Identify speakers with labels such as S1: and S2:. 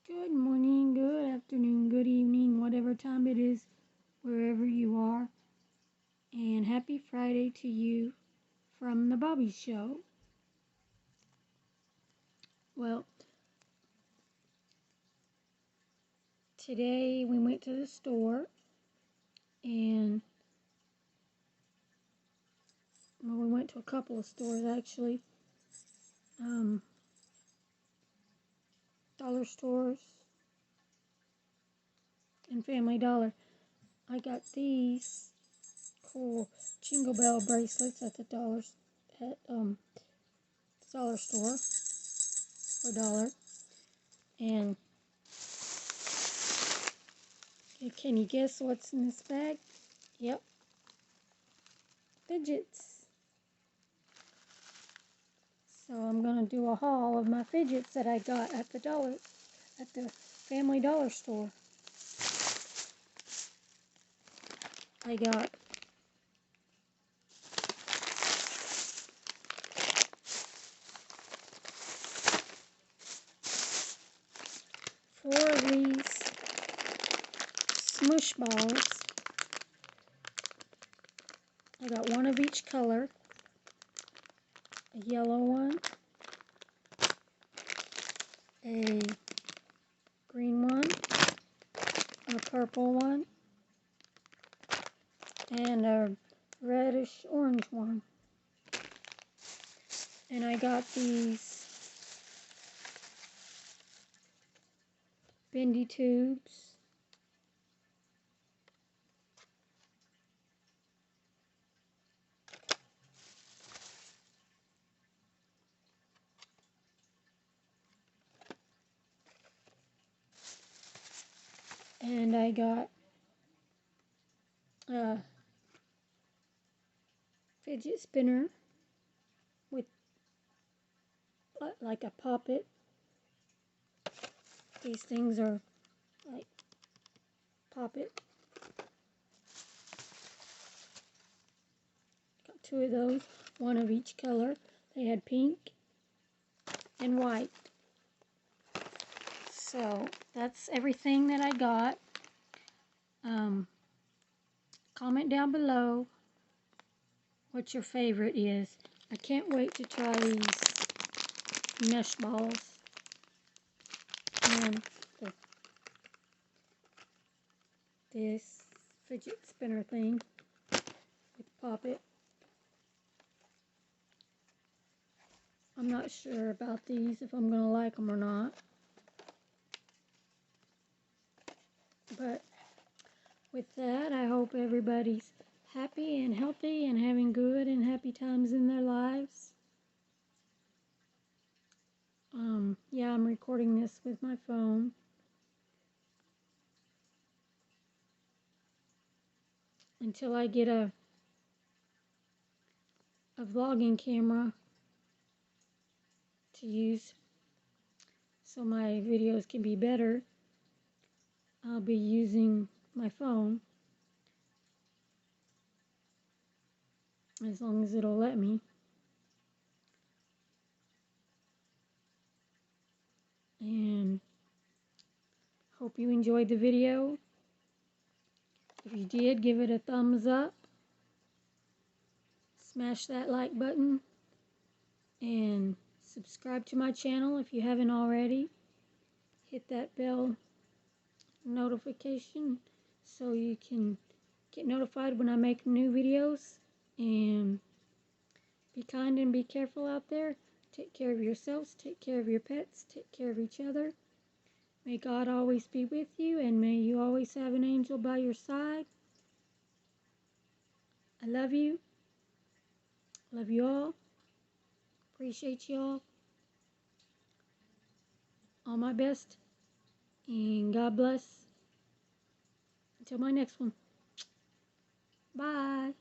S1: Good morning, good afternoon, good evening, whatever time it is, wherever you are. And happy Friday to you from the Bobby Show. Well, today we went to the store and we went to a couple of stores actually. Dollar stores and Family Dollar. I got these cool jingle bell bracelets at the dollar store for $1. And can you guess what's in this bag? Yep, fidgets. So I'm gonna do a haul of my fidgets that I got at the Family Dollar store. I got 4 of these smush balls. I got 1 of each color. A yellow one, a green one, a purple one, and a reddish orange one. And I got these bendy tubes. And I got a fidget spinner with like a poppet. These things are like poppet. Got 2 of those, 1 of each color. They had pink and white. So that's everything that I got. Comment down below what your favorite is. I can't wait to try these mesh balls and this fidget spinner thing with poppet. I'm not sure about these, if I'm going to like them or not. But with that, I hope everybody's happy and healthy and having good and happy times in their lives. Yeah, I'm recording this with my phone. Until I get a vlogging camera to use so my videos can be better, I'll be using my phone as long as it'll let me. And hope you enjoyed the video. If you did, give it a thumbs up. Smash that like button. And subscribe to my channel if you haven't already. Hit that bell notification so you can get notified when I make new videos. And be kind and be careful out there. Take care of yourselves, take care of your pets, take care of each other. May God always be with you, and may you always have an angel by your side. I love you. Love you all. Appreciate you all. All my best. And God bless. Until my next one. Bye.